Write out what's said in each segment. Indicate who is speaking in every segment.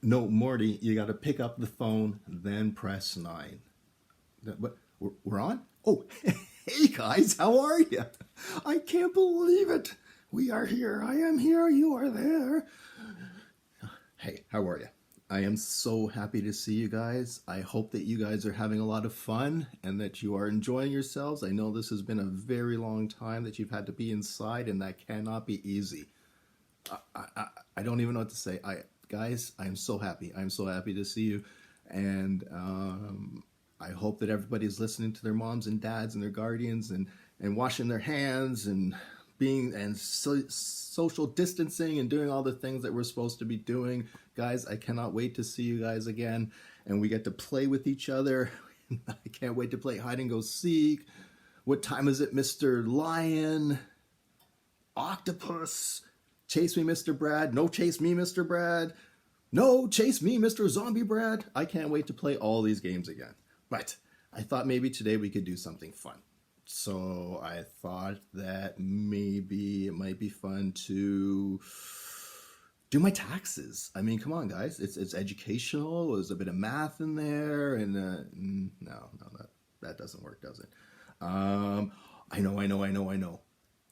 Speaker 1: No, Morty, you got to pick up the phone, then press 9. But we're on? Oh, hey guys, how are you? I can't believe it. We are here. I am here. You are there. Hey, how are you? I am so happy to see you guys. I hope that you guys are having a lot of fun and that you are enjoying yourselves. I know this has been a very long time that you've had to be inside, and that cannot be easy. I don't even know what to say. Guys, I am so happy. I'm so happy to see you, and I hope that everybody's listening to their moms and dads and their guardians and washing their hands and being and social distancing and doing all the things that we're supposed to be doing. Guys, I cannot wait to see you guys again, and we get to play with each other. I can't wait to play hide and go seek. What time is it, Mr. Lion? Octopus? Chase me, Mr. Brad. No, chase me, Mr. Brad. No, chase me, Mr. Zombie Brad. I can't wait to play all these games again. But I thought maybe today we could do something fun. So I thought that maybe it might be fun to do my taxes. I mean, come on, guys. It's educational. There's a bit of math in there. And no, that doesn't work, does it? I know.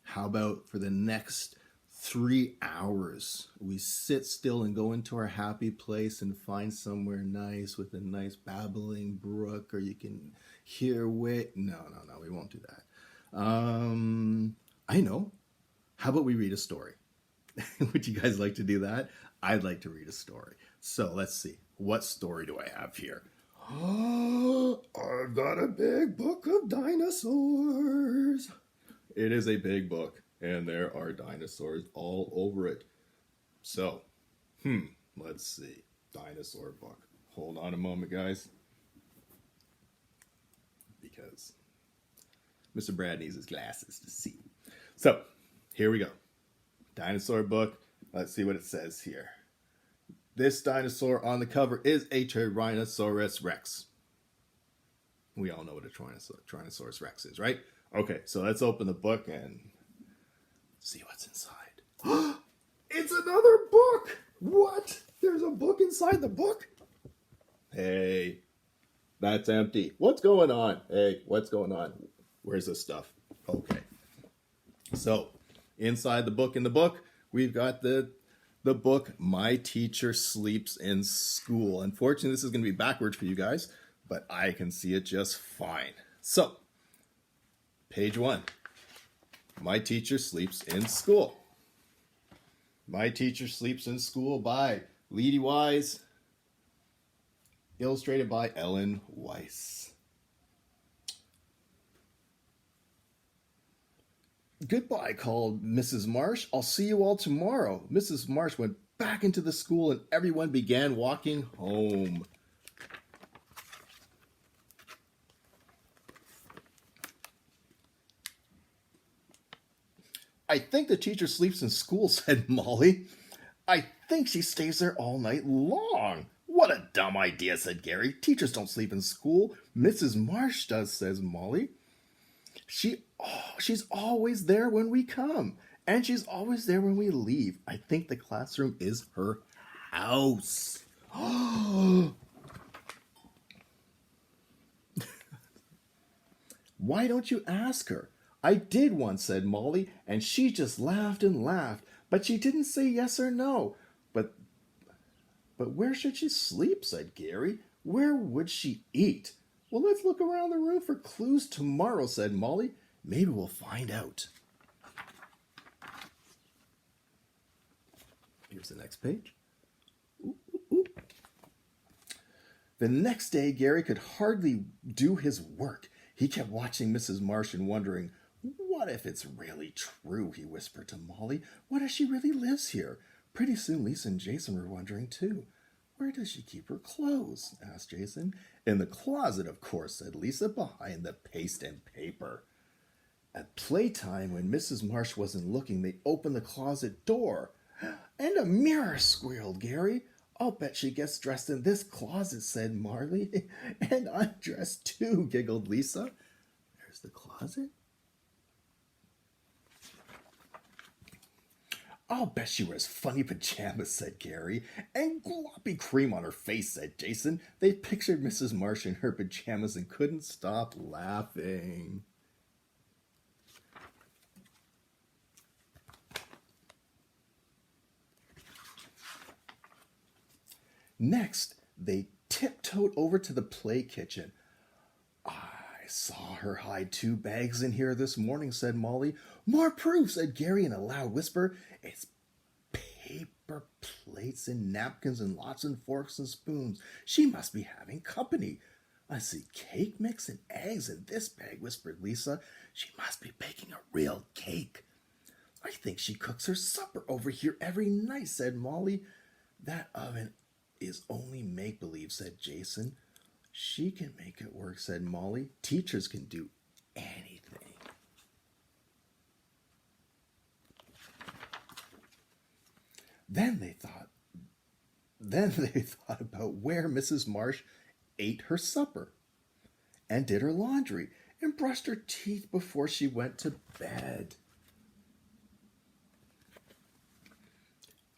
Speaker 1: How about for the next 3 hours, we sit still and go into our happy place and find somewhere nice with a nice babbling brook, or you can hear wit. No, we won't do that. I know. How about we read a story? Would you guys like to do that? I'd like to read a story. So let's see. What story do I have here? Oh, I've got a big book of dinosaurs. It is a big book, and there are dinosaurs all over it. So, let's see. Dinosaur book. Hold on a moment, guys. Because Mr. Brad needs his glasses to see. So, here we go. Dinosaur book. Let's see what it says here. This dinosaur on the cover is a Tyrannosaurus Rex. We all know what a Tyrannosaurus Rex is, right? Okay, so let's open the book and see what's inside. It's another book! What? There's a book inside the book? Hey, that's empty. What's going on? Hey, what's going on? Where's this stuff? Okay. So, inside the book, we've got the book, My Teacher Sleeps in School. Unfortunately, this is going to be backwards for you guys, but I can see it just fine. So, page 1. My Teacher Sleeps in School. My Teacher Sleeps in School by Leedy Wise. Illustrated by Ellen Weiss. Goodbye, called Mrs. Marsh. I'll see you all tomorrow. Mrs. Marsh went back into the school and everyone began walking home. I think the teacher sleeps in school, said Molly. I think she stays there all night long. What a dumb idea, said Gary. Teachers don't sleep in school. Mrs. Marsh does, says Molly. She's always there when we come, and she's always there when we leave. I think the classroom is her house. Why don't you ask her? I did once, said Molly, and she just laughed and laughed, but she didn't say yes or no. But where should she sleep, said Gary. Where would she eat? Well, let's look around the room for clues tomorrow, said Molly. Maybe we'll find out. Here's the next page. Ooh. The next day, Gary could hardly do his work. He kept watching Mrs. Marsh and wondering, what if it's really true, he whispered to Molly. What if she really lives here? Pretty soon Lisa and Jason were wondering too. Where does she keep her clothes? Asked Jason. In the closet, of course, said Lisa, behind the paste and paper. At playtime, when Mrs. Marsh wasn't looking, they opened the closet door. And a mirror, squealed Gary. I'll bet she gets dressed in this closet, said Marley. And I'm dressed too, giggled Lisa. There's the closet. I'll bet she wears funny pajamas, said Gary. And gloppy cream on her face, said Jason. They pictured Mrs. Marsh in her pajamas and couldn't stop laughing. Next, they tiptoed over to the play kitchen. I saw her hide 2 bags in here this morning, said Molly. More proof, said Gary in a loud whisper. It's paper plates and napkins and lots of forks and spoons. She must be having company. I see cake mix and eggs in this bag, whispered Lisa. She must be baking a real cake. I think she cooks her supper over here every night, said Molly. That oven is only make-believe, said Jason. She can make it work, said Molly. Teachers can do anything. Then they thought about where Mrs. Marsh ate her supper and did her laundry and brushed her teeth before she went to bed.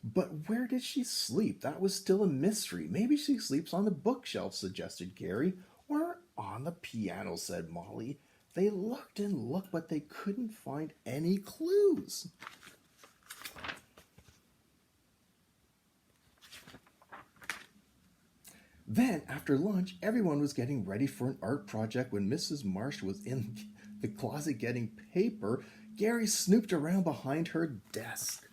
Speaker 1: But where did she sleep? That was still a mystery. Maybe she sleeps on the bookshelf, suggested Gary. Or on the piano, said Molly. They looked and looked, but they couldn't find any clues. Then, after lunch, everyone was getting ready for an art project. When Mrs. Marsh was in the closet getting paper, Gary snooped around behind her desk.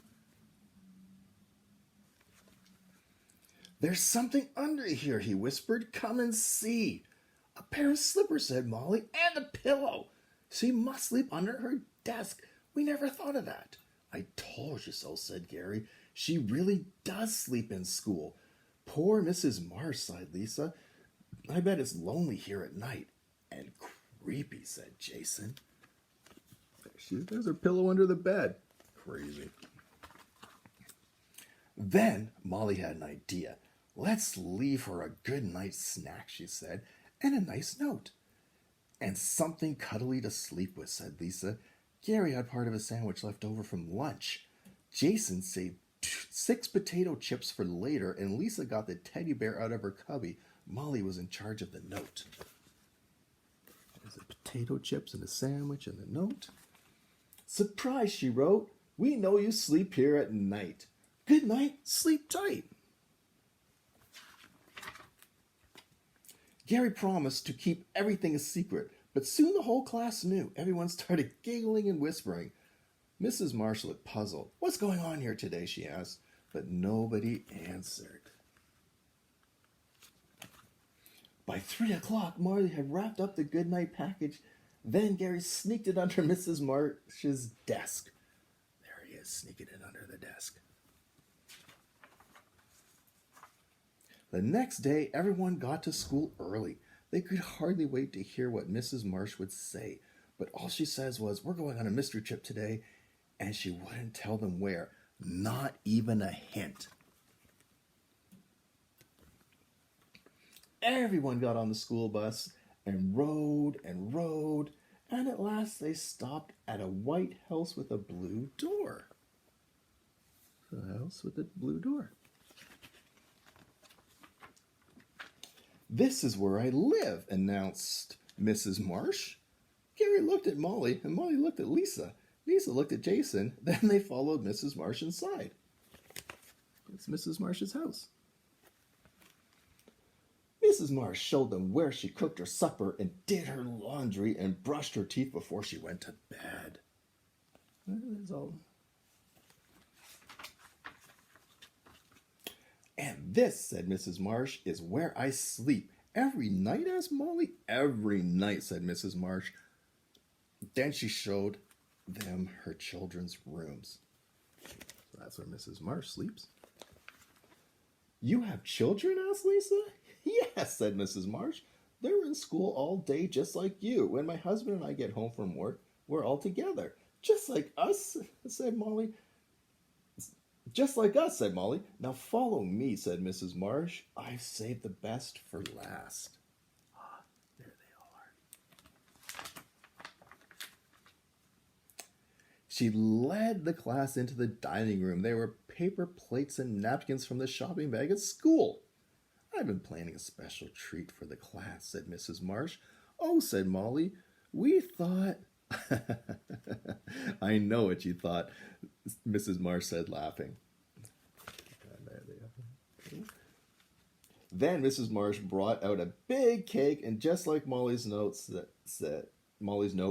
Speaker 1: There's something under here, he whispered. Come and see. A pair of slippers, said Molly, and a pillow. She must sleep under her desk. We never thought of that. I told you so, said Gary. She really does sleep in school. Poor Mrs. Marsh, sighed Lisa. I bet it's lonely here at night. And creepy, said Jason. There's her pillow under the bed. Crazy. Then Molly had an idea. Let's leave her a good night's snack, she said, and a nice note. And something cuddly to sleep with, said Lisa. Gary had part of a sandwich left over from lunch. Jason saved 6 potato chips for later, and Lisa got the teddy bear out of her cubby. Molly was in charge of the note. There's the potato chips and a sandwich and the note. Surprise, she wrote. We know you sleep here at night. Good night, sleep tight. Gary promised to keep everything a secret, but soon the whole class knew. Everyone started giggling and whispering. Mrs. Marsh looked puzzled. What's going on here today, she asked, but nobody answered. By 3 o'clock, Molly had wrapped up the goodnight package. Then Gary sneaked it under Mrs. Marsh's desk. There he is, sneaking it under the desk. The next day, everyone got to school early. They could hardly wait to hear what Mrs. Marsh would say. But all she says was, we're going on a mystery trip today, and she wouldn't tell them where. Not even a hint. Everyone got on the school bus and rode, and at last they stopped at a white house with a blue door. The house with a blue door. This is where I live, announced Mrs. Marsh. Gary looked at Molly, and Molly looked at Lisa. Lisa looked at Jason. Then they followed Mrs. Marsh inside. It's Mrs. Marsh's house. Mrs. Marsh showed them where she cooked her supper and did her laundry and brushed her teeth before she went to bed. That's all. And this, said Mrs. Marsh, is where I sleep. Every night, asked Molly. Every night, said Mrs. Marsh. Then she showed them her children's rooms. So that's where Mrs. Marsh sleeps. You have children, asked Lisa. Yes, said Mrs. Marsh. They're in school all day just like you. When my husband and I get home from work, we're all together. Just like us, said Molly. Just like us, said Molly. Now follow me, said Mrs. Marsh. I've saved the best for last. Ah, there they are. She led the class into the dining room. There were paper plates and napkins from the shopping bag at school. "I've been planning a special treat for the class," said Mrs. Marsh. "Oh," said Molly, "we thought—" "I know what you thought," Mrs. Marsh said, laughing. Then Mrs. Marsh brought out a big cake, and just like Molly's note,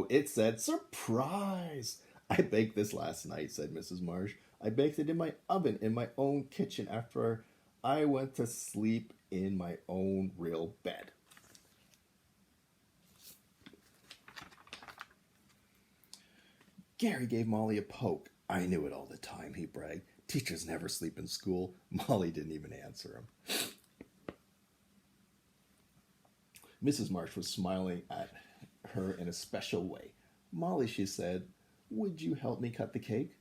Speaker 1: it said, "Surprise! I baked this last night," said Mrs. Marsh. "I baked it in my oven in my own kitchen after I went to sleep in my own real bed." Gary gave Molly a poke. "I knew it all the time," he bragged. "Teachers never sleep in school." Molly didn't even answer him. Mrs. Marsh was smiling at her in a special way. "Molly," she said, "would you help me cut the cake?"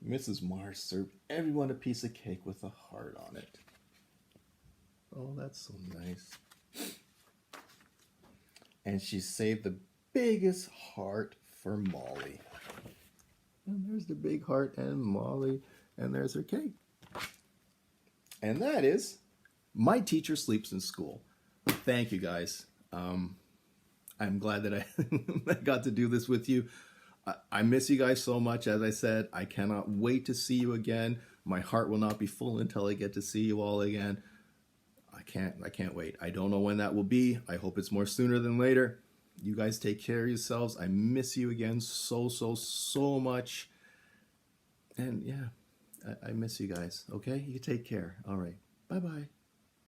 Speaker 1: Mrs. Marsh served everyone a piece of cake with a heart on it. Oh, that's so nice. And she saved the biggest heart for Molly. And there's the big heart and Molly, and there's her cake. And that is My Teacher Sleeps in School. Thank you, guys. I'm glad that I got to do this with you. I miss you guys so much. As I said, I cannot wait to see you again. My heart will not be full until I get to see you all again. I can't wait. I don't know when that will be. I hope it's more sooner than later. You guys take care of yourselves. I miss you again so much. And yeah, I miss you guys. Okay? You take care. All right. Bye-bye.